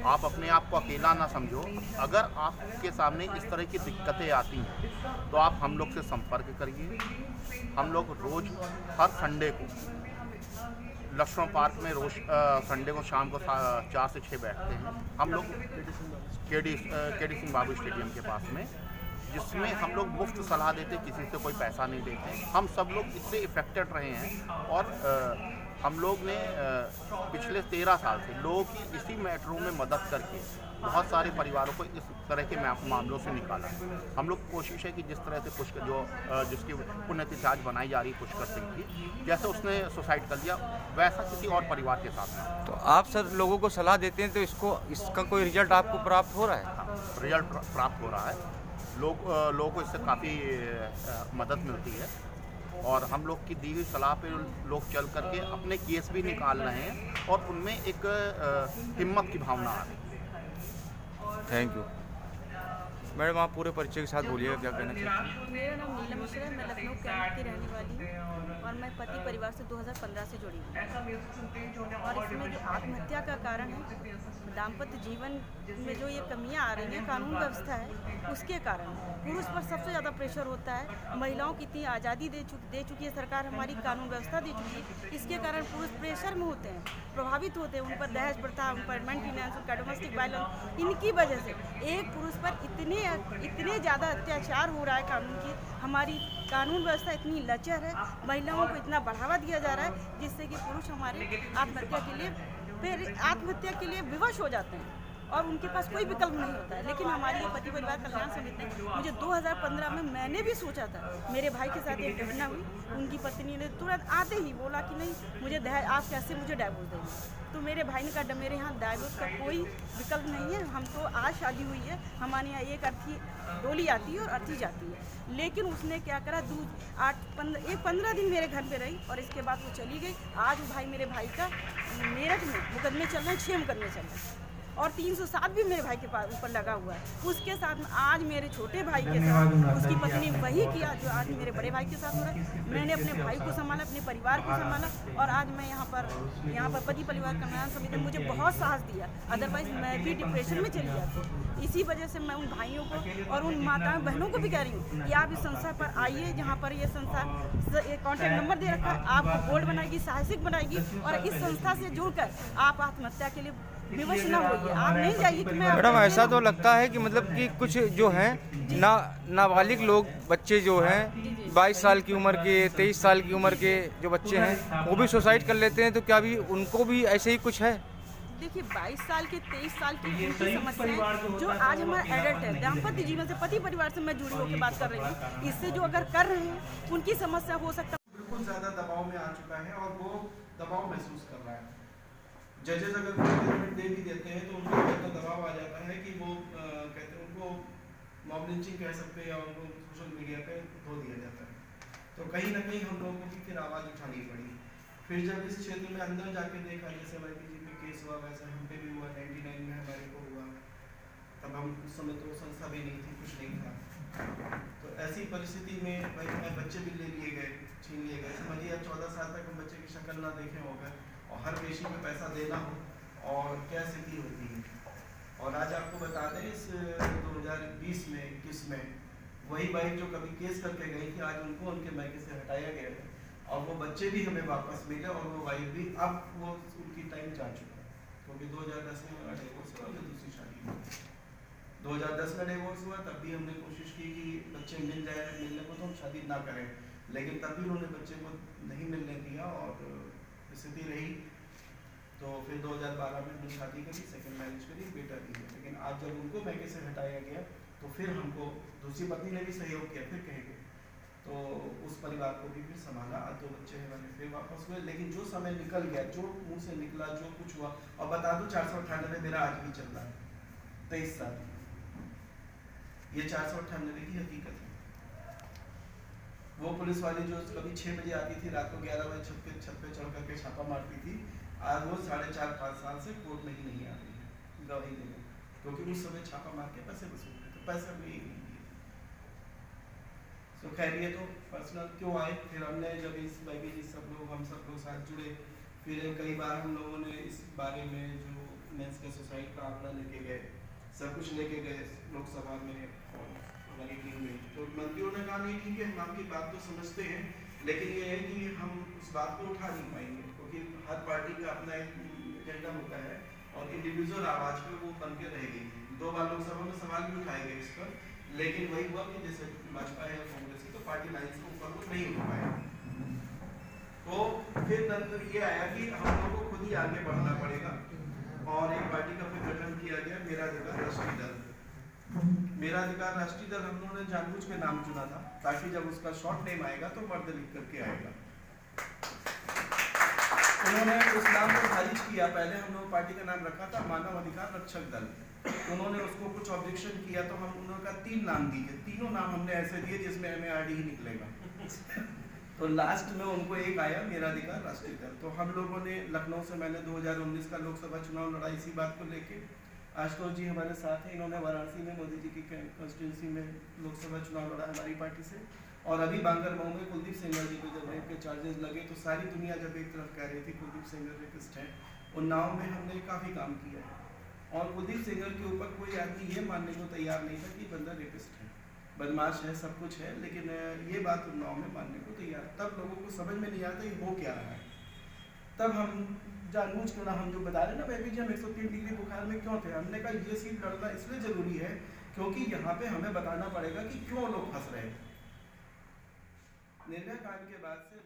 आप अपने आप को अकेला ना समझो। अगर आपके सामने इस तरह की दिक्कतें आती हैं तो आप हम लोग से संपर्क करिए। हम लोग रोज़ हर संडे को लक्ष्मण पार्क में रोज संडे को शाम को 4 से 6 बैठते हैं हम लोग के डी सिंह बाबू स्टेडियम के पास में, जिसमें हम लोग मुफ्त सलाह देते, किसी से कोई पैसा नहीं लेते। हम सब लोग इससे इफ़ेक्टेड रहे हैं और हम लोग ने पिछले 13 साल से लोगों की इसी मेट्रो में मदद करके बहुत सारे परिवारों को इस तरह के मामलों से निकाला। हम लोग की कोशिश है कि जिस तरह से जिसकी पुण्यतिथि आज बनाई जा रही है पुष्कर सिंह की, जैसे उसने सुसाइड कर लिया वैसा किसी और परिवार के साथ में। तो आप सर लोगों को सलाह देते हैं तो इसका कोई रिजल्ट आपको प्राप्त हो रहा है? हाँ, रिजल्ट प्राप्त हो रहा है। लोगों को इससे काफ़ी मदद मिलती है और हम लोग की दी हुई सलाह पे लोग चल करके अपने केस भी निकाल रहे हैं और उनमें एक हिम्मत की भावना आ रही है। थैंक यू मैडम, आप पूरे परिचय के साथ बोलिएगा, क्या कहना चाहते हैं? मेरा नाम नीलम मिश्रा है, मैं लखनऊ कैंट की रहने वाली हूँ और मैं पति परिवार से 2015 से जुड़ी हूँ। और इसमें जो आत्महत्या का कारण है, दाम्पत्य जीवन में जो ये कमियां आ रही हैं, कानून व्यवस्था है उसके कारण पुरुष पर सबसे ज़्यादा प्रेशर होता है। महिलाओं की इतनी आज़ादी दे चुकी है सरकार, हमारी कानून व्यवस्था दे चुकी है, इसके कारण पुरुष प्रेशर में होते हैं, प्रभावित होते हैं। उन पर दहेज प्रथा, उन पर मेंटेनेंस, उनका डोमेस्टिक वायलेंस, इनकी वजह से एक पुरुष पर इतने ज़्यादा अत्याचार हो रहा है। हमारी कानून व्यवस्था इतनी लचर है, महिलाओं को इतना बढ़ावा दिया जा रहा है जिससे कि पुरुष हमारे आत्महत्या के लिए विवश हो जाते हैं और उनके पास कोई विकल्प नहीं होता है। लेकिन हमारी ये पति परिवार कल्याण समिति ने मुझे 2015 में मैंने भी सोचा था, मेरे भाई के साथ एक घटना हुई, उनकी पत्नी ने तुरंत आते ही बोला कि नहीं मुझे आप कैसे मुझे डाइवोर्स देंगे। तो मेरे भाई ने कहा मेरे यहाँ डाइवोर्स का कोई विकल्प नहीं है, हम तो आज शादी हुई है, हमारे यहाँ एक अर्थी डोली आती है और अर्थी जाती है। लेकिन उसने क्या करा, 15 दिन मेरे घर पे रही और इसके बाद वो चली गई। आज मेरे भाई का मेरठ में मुकदमे चल रहे हैं, 6 मुकदमे चल रहे हैं और 307 भी मेरे भाई के पास ऊपर लगा हुआ है। उसके साथ में आज मेरे छोटे भाई के साथ उसकी पत्नी वही किया जो आज मेरे बड़े भाई के साथ हो रहा है। मैंने अपने भाई को संभाला, अपने परिवार को संभाला और आज मैं यहाँ पर पति परिवार कल्याण समिति ने मुझे बहुत साहस दिया, अदरवाइज मैं भी डिप्रेशन में चली जाती। इसी वजह से मैं उन भाइयों को और उन माताओं बहनों को भी कह रही हूँ कि आप इस संस्था पर आइए, जहाँ पर ये संस्था कॉन्टैक्ट नंबर दे रखा है, आपको बोर्ड बनाएगी, साहसिक बनाएगी और इस संस्था से जुड़कर आप आत्महत्या के लिए विवश ना होइए। आप नहीं जाइए कि मैं मैडम, ऐसा तो लगता है कि मतलब कि कुछ जो हैं नाबालिग लोग, बच्चे जो हैं 22 साल की उम्र के, 23 साल की उम्र के जो बच्चे हैं वो भी सुसाइड कर लेते हैं, तो क्या भी उनको भी ऐसे ही कुछ है? देखिए 22 साल के, 23 साल की उनकी समस्याएं जो आज हमारा एडल्ट है, दाम्पत्य जीवन से पति परिवार से मैं जुड़ी होकर बात कर रही हूँ, इससे जो अगर कर रहे हैं उनकी समस्या हो सकता है बिल्कुल ज़्यादा दबाव में आ चुका है और वो दबाव महसूस कर रहा है। जजेस अगर जजमेंट दे भी देते हैं तो उनको इतना दबाव आ जाता है कि वो कहते हैं, उनको मॉब लिंचिंग कह सकते हैं या उनको सोशल मीडिया पे धो दिया जाता है। तो कहीं ना कहीं हम लोगों की फिर आवाज़ उठानी पड़ी। फिर जब इस क्षेत्र में अंदर जाके देखा, जैसे YPG पे केस हुआ वैसे हम पे भी हुआ, 99 में हमारे को हुआ, तब हम उस समय तो संस्था भी नहीं थी, कुछ नहीं था। तो ऐसी परिस्थिति में भाई हमारे बच्चे भी ले लिए गए, छीन लिए गए। समझिए 14 साल तक हम बच्चे की शक्ल ना देखे होगा और हर पेशी में पैसा देना हो और क्या स्थिति होती है। और आज आपको बता दें इस 2020 में 21 में वही बाइक जो कभी केस करके गई थी, आज उनको उनके मैके से हटाया गया है और वो बच्चे भी हमें वापस मिले और वो वाइफ भी, अब वो उनकी टाइम जा चुका है क्योंकि 2010 में मेरा डिवोर्स हुआ, फिर दूसरी शादी हुई। 2010 में डिवोर्स हुआ, तब भी हमने कोशिश की कि बच्चे मिल जाए, मिलने को तो हम शादी ना करें, लेकिन तब भी उन्होंने बच्चे को नहीं मिलने दिया और स्थिति रही। तो फिर 2012 में हमने शादी करी, सेकंड मैरिज करी, बेटा भी है। लेकिन आज जब उनको मैके से हटाया गया तो फिर हमको दूसरी पत्नी ने भी सहयोग किया, फिर कहेंगे तो उस परिवार को भी फिर संभाला। आज 2 बच्चे हैं, मैंने फिर वापस हुए। लेकिन जो समय निकल गया, जो मुँह से निकला, जो कुछ हुआ, और बता दूँ 498 मेरा आज भी चल रहा है, 23 साल। ये 498 की हकीकत है। वो पुलिस वाली जो कभी 6 बजे आती थी, रात को 11 बजे छत पे चढ़ करके छापा मारती थी, आज वो 4.5-5 साल से कोर्ट में ही नहीं आ रही है गवाही देने, क्योंकि उस समय छापा मार के पैसे वसूल थे, तो पैसा भी नहीं दिए। तो खैर ये तो पर्सनल क्यों आए, फिर हमने जब इस YPG हम सब लोग साथ जुड़े, फिर कई बार हम लोगों ने इस बारे में जो मेंस का सुसाइड का आंकड़ा लेके गए, सब कुछ लेके गए लोकसभा में और हमारी टीम में। तो मंत्रियों ने कहा नहीं ठीक है, हम आपकी बात तो समझते हैं, लेकिन ये है कि हम उस बात को उठा नहीं पाएंगे, क्योंकि हर पार्टी का अपना एक एजेंडा होता है और इंडिविजुअल आवाज़ पे वो बन के रहेगी। 2 बार लोकसभा में सवाल भी उठाए गए इस पर, लेकिन वही हुआ कि जैसे भाजपा है कांग्रेस की, तो पार्टी लाइन्स के ऊपर वो नहीं उठ पाए। तो फिर नंतर ये आया कि हम लोग को खुद ही आगे बढ़ना पड़ेगा और एक पार्टी का फिर गठन किया गया, मेरा अधिकार राष्ट्रीय दल। मेरा अधिकार राष्ट्रीय दल हम लोगों ने जानबूझ के नाम चुना था, ताकि जब उसका शॉर्ट नेम आएगा तो मर्द लिख करके आएगा। उन्होंने उस नाम को खारिज किया। पहले हम लोग पार्टी का नाम रखा था मानव अधिकार रक्षक दल, उन्होंने उसको कुछ ऑब्जेक्शन किया तो हम उन्होंने 3 नाम दिए, तीनों नाम हमने ऐसे दिए जिसमें MARD ही निकलेगा। तो लास्ट में उनको एक आया मेरा अधिकार राष्ट्रीय दल। तो हम लोगों ने लखनऊ से, मैंने 2019 का लोकसभा चुनाव लड़ा इसी बात को लेके। आशुतोष जी हमारे साथ हैं, इन्होंने वाराणसी में मोदी जी की कॉन्स्टिट्यूंसी में लोकसभा चुनाव लड़ा हमारी पार्टी से। और अभी बांगरमऊ में कुलदीप सेंगर जी को जब रेप के चार्जेस लगे तो सारी दुनिया जब एक तरफ कह रही थी कुलदीप सेंगर रेपिस्ट है, उन्नाव में हमने काफ़ी काम किया है। और कुलदीप सेंगर के ऊपर कोई आदमी ये मानने को तैयार नहीं था कि बंदा रेपिस्ट है, बदमाश है, सब कुछ है, लेकिन ये बात उन्नाव में मानने को तैयार। तब लोगों को समझ में नहीं आता ये हो क्या रहा है। तब हम जानबूझ क्यों ना, हम जो बता रहे हैं ना बेबी जी, हम 103 डिग्री बुखार में क्यों थे, हमने कहा ये सीट लड़ना इसलिए ज़रूरी है क्योंकि यहाँ पे हमें बताना पड़ेगा कि क्यों लोग फंस रहे हैं। निर्भया कांड के बाद से